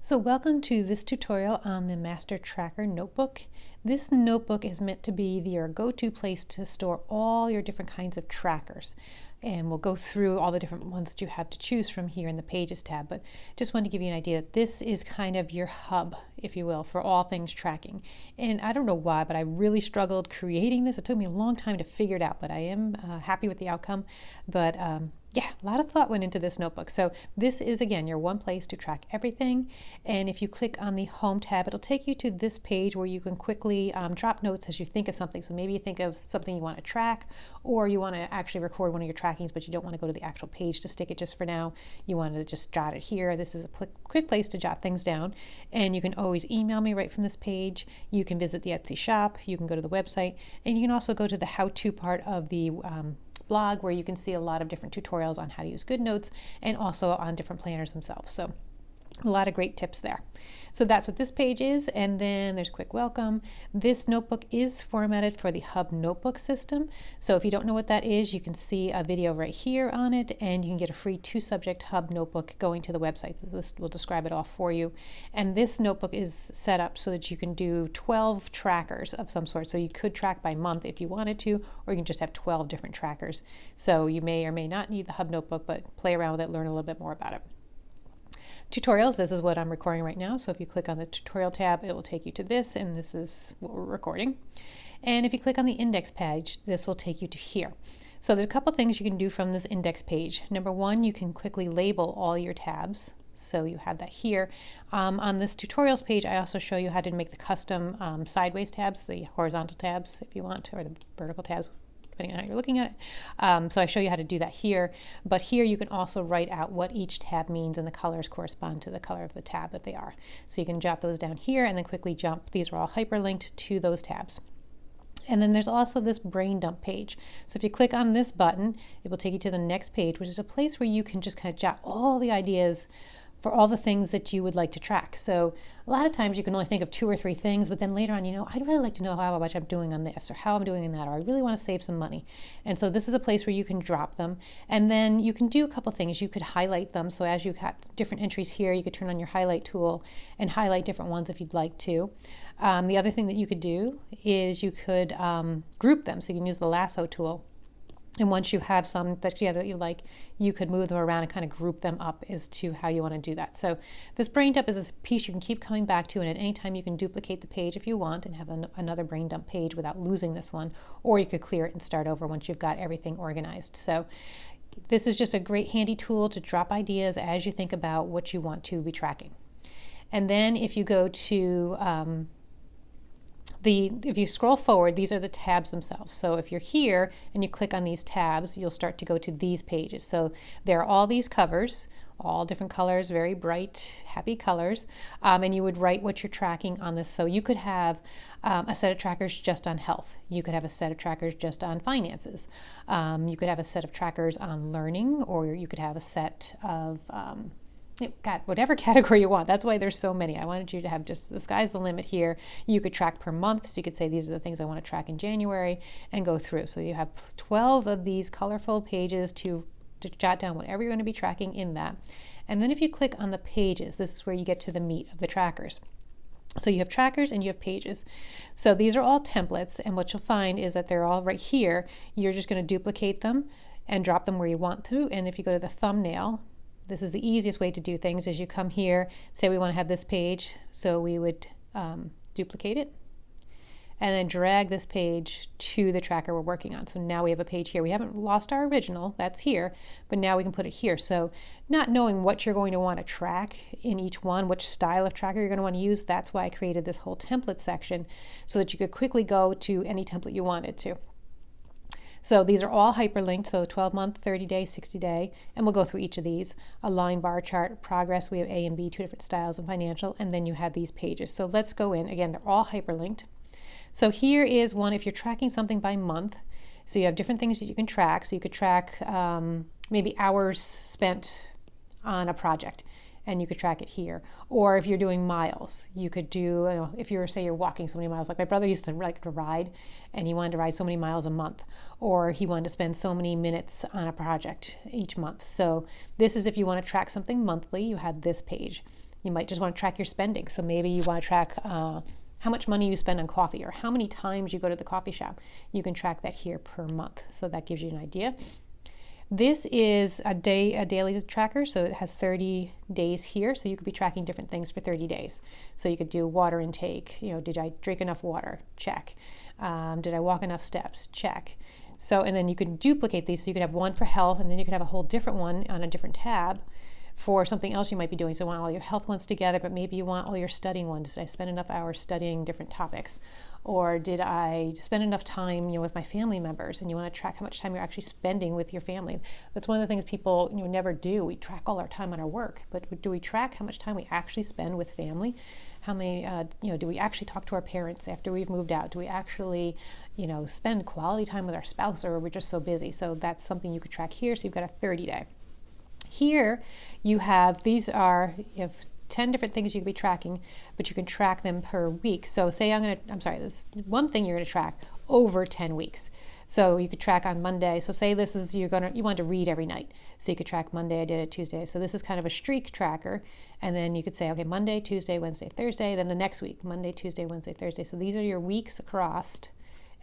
So welcome to this tutorial on the Master Tracker Notebook. This notebook is meant to be your go-to place to store all your different kinds of trackers. And we'll go through all the different ones that you have to choose from here in the Pages tab, but just wanted to give you an idea that this is kind of your hub, if you will, for all things tracking. And I don't know why, but I really struggled creating this. It took me a long time to figure it out, but I am happy with the outcome. But yeah, a lot of thought went into this notebook. So this is, again, your one place to track everything. And if you click on the Home tab, it'll take you to this page where you can quickly drop notes as you think of something. So maybe you think of something you want to track, or you want to actually record one of your trackings, but you don't want to go to the actual page to stick it just for now. You want to just jot it here. This is a quick place to jot things down. And you can always email me right from this page. You can visit the Etsy shop. You can go to the website. And you can also go to the how-to part of the blog, where you can see a lot of different tutorials on how to use GoodNotes and also on different planners themselves. So a lot of great tips there. So that's what this page is, and then there's quick welcome. This notebook is formatted for the Hub notebook system. So if you don't know what that is, you can see a video right here on it, and you can get a free 2-subject Hub notebook going to the website. This will describe it all for you. And this notebook is set up so that you can do 12 trackers of some sort. So you could track by month if you wanted to, or you can just have 12 different trackers. So you may or may not need the Hub notebook, but play around with it, learn a little bit more about it. Tutorials, this is what I'm recording right now. So if you click on the tutorial tab, it will take you to this, and this is what we're recording. And if you click on the index page, this will take you to here. So there's a couple things you can do from this index page. Number one, you can quickly label all your tabs. So you have that here. On this tutorials page, I also show you how to make the custom sideways tabs, the horizontal tabs if you want, or the vertical tabs, depending on how you're looking at it. So I show you how to do that here, but here you can also write out what each tab means, and the colors correspond to the color of the tab that they are. So you can jot those down here and then quickly jump. These are all hyperlinked to those tabs. And then there's also this brain dump page. So if you click on this button, it will take you to the next page, which is a place where you can just kind of jot all the ideas for all the things that you would like to track. So a lot of times you can only think of 2 or 3 things, but then later on, I'd really like to know how much I'm doing on this, or how I'm doing in that, or I really want to save some money. And so this is a place where you can drop them. And then you can do a couple things. You could highlight them. So as you have different entries here, you could turn on your highlight tool and highlight different ones if you'd like to. The other thing that you could do is you could group them. So you can use the lasso tool. And once you have some that you like, you could move them around and kind of group them up as to how you want to do that. So this brain dump is a piece you can keep coming back to, and at any time you can duplicate the page if you want and have another brain dump page without losing this one, or you could clear it and start over once you've got everything organized. So this is just a great handy tool to drop ideas as you think about what you want to be tracking. And then if you go to if you scroll forward, these are the tabs themselves. So if you're here and you click on these tabs, you'll start to go to these pages. So there are all these covers, all different colors, very bright, happy colors, and you would write what you're tracking on this. So you could have a set of trackers just on health. You could have a set of trackers just on finances. You could have a set of trackers on learning, or you could have a set of whatever category you want. That's why there's so many. I wanted you to have just, the sky's the limit here. You could track per month. So you could say, these are the things I want to track in January, and go through. So you have 12 of these colorful pages to jot down whatever you're going to be tracking in that. And then if you click on the pages, this is where you get to the meat of the trackers. So you have trackers and you have pages. So these are all templates, and what you'll find is that they're all right here. You're just going to duplicate them and drop them where you want to. And if you go to the thumbnail, this is the easiest way to do things. Is you come here, say we want to have this page, so we would duplicate it and then drag this page to the tracker we're working on. So now we have a page here. We haven't lost our original, that's here, but now we can put it here. So not knowing what you're going to want to track in each one, which style of tracker you're going to want to use, that's why I created this whole template section, so that you could quickly go to any template you wanted to. So these are all hyperlinked, so 12-month, 30-day, 60-day, and we'll go through each of these. A line bar chart, progress, we have A and B, 2 different styles, and financial, and then you have these pages. So let's go in. Again, they're all hyperlinked. So here is one, if you're tracking something by month, so you have different things that you can track. So you could track maybe hours spent on a project, and you could track it here. Or if you're doing miles, you could do, if say you're walking so many miles, like my brother used to like to ride, and he wanted to ride so many miles a month, or he wanted to spend so many minutes on a project each month. So this is if you want to track something monthly, you have this page. You might just want to track your spending. So maybe you want to track how much money you spend on coffee or how many times you go to the coffee shop. You can track that here per month. So that gives you an idea. This is a daily tracker, so it has 30 days here, so you could be tracking different things for 30 days. So you could do water intake, did I drink enough water? Check. Did I walk enough steps? Check. So, and then you can duplicate these, so you could have one for health, and then you could have a whole different one on a different tab for something else you might be doing. So you want all your health ones together, but maybe you want all your studying ones. Did I spend enough hours studying different topics? Or did I spend enough time, with my family members? And you want to track how much time you're actually spending with your family. That's one of the things people never do. We track all our time on our work, but do we track how much time we actually spend with family? How many, do we actually talk to our parents after we've moved out? Do we actually, spend quality time with our spouse, or we're just so busy? So that's something you could track here. So you've got a 30-day. Here you have 10 different things you could be tracking, but you can track them per week. So say this one thing you're going to track over 10 weeks. So you could track on Monday. So say this is, you want to read every night. So you could track Monday, I did it Tuesday. So this is kind of a streak tracker. And then you could say, okay, Monday, Tuesday, Wednesday, Thursday. Then the next week, Monday, Tuesday, Wednesday, Thursday. So these are your weeks across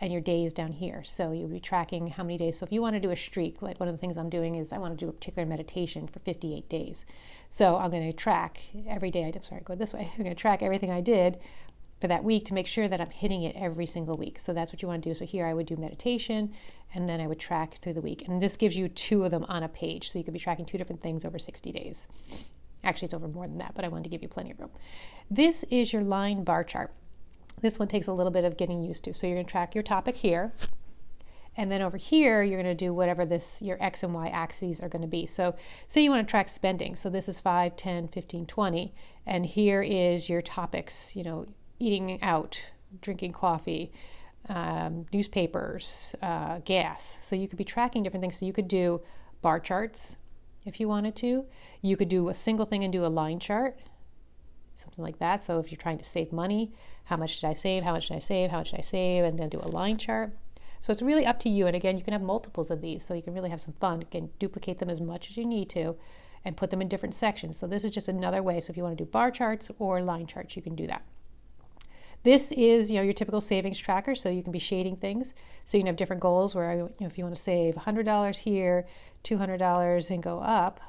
and your days down here. So you'll be tracking how many days. So if you want to do a streak, like one of the things I'm doing is I want to do a particular meditation for 58 days. So I'm going to track every day. Go this way. I'm going to track everything I did for that week to make sure that I'm hitting it every single week. So that's what you want to do. So here I would do meditation, and then I would track through the week. And this gives you 2 of them on a page. So you could be tracking 2 different things over 60 days. Actually, it's over more than that, but I wanted to give you plenty of room. This is your line bar chart. This one takes a little bit of getting used to. So you're going to track your topic here. And then over here, you're going to do whatever your X and Y axes are going to be. So say you want to track spending. So this is 5, 10, 15, 20. And here is your topics, eating out, drinking coffee, newspapers, gas. So you could be tracking different things. So you could do bar charts if you wanted to. You could do a single thing and do a line chart, something like that. So if you're trying to save money, how much did I save? How much did I save? How much did I save? And then do a line chart. So it's really up to you. And again, you can have multiples of these, so you can really have some fun. You can duplicate them as much as you need to and put them in different sections. So this is just another way. So if you want to do bar charts or line charts, you can do that. This is, your typical savings tracker, so you can be shading things. So you can have different goals where, if you want to save $100 here, $200 and go up,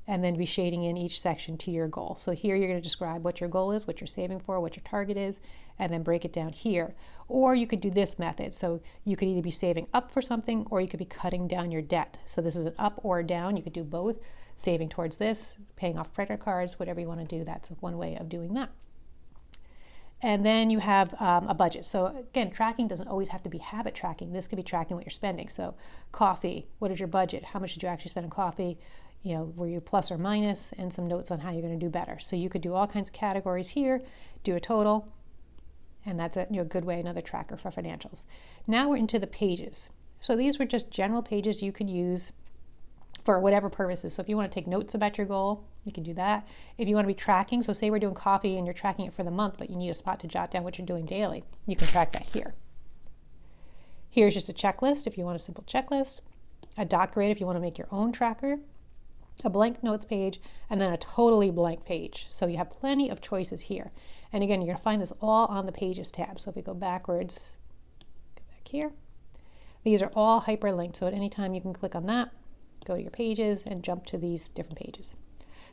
and then be shading in each section to your goal. So here you're going to describe what your goal is, what you're saving for, what your target is, and then break it down here. Or you could do this method. So you could either be saving up for something, or you could be cutting down your debt. So this is an up or a down. You could do both, saving towards this, paying off credit cards, whatever you want to do. That's one way of doing that. And then you have a budget. So again, tracking doesn't always have to be habit tracking. This could be tracking what you're spending. So coffee, what is your budget? How much did you actually spend on coffee? Were you plus or minus? And some notes on how you're going to do better. So you could do all kinds of categories here, do a total, and that's a good way, another tracker for financials. Now we're into the pages. So these were just general pages you could use for whatever purposes. So if you want to take notes about your goal, you can do that. If you want to be tracking, so say we're doing coffee and you're tracking it for the month, but you need a spot to jot down what you're doing daily, you can track that here. Here's just a checklist if you want a simple checklist, a dot grid if you want to make your own tracker, a blank notes page, and then a totally blank page. So you have plenty of choices here. And again, you're going to find this all on the Pages tab. So if we go backwards, go back here, these are all hyperlinked. So at any time you can click on that, go to your pages, and jump to these different pages.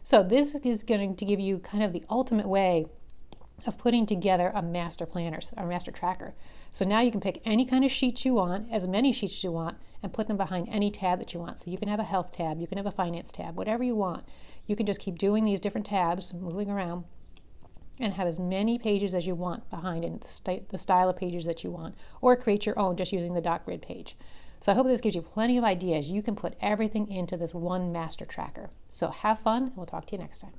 So this is going to give you kind of the ultimate way of putting together a master planner, a master tracker. So now you can pick any kind of sheets you want, as many sheets as you want, and put them behind any tab that you want. So you can have a health tab, you can have a finance tab, whatever you want. You can just keep doing these different tabs, moving around, and have as many pages as you want behind in the style of pages that you want, or create your own just using the dot grid page. So I hope this gives you plenty of ideas. You can put everything into this one master tracker. So have fun, and we'll talk to you next time.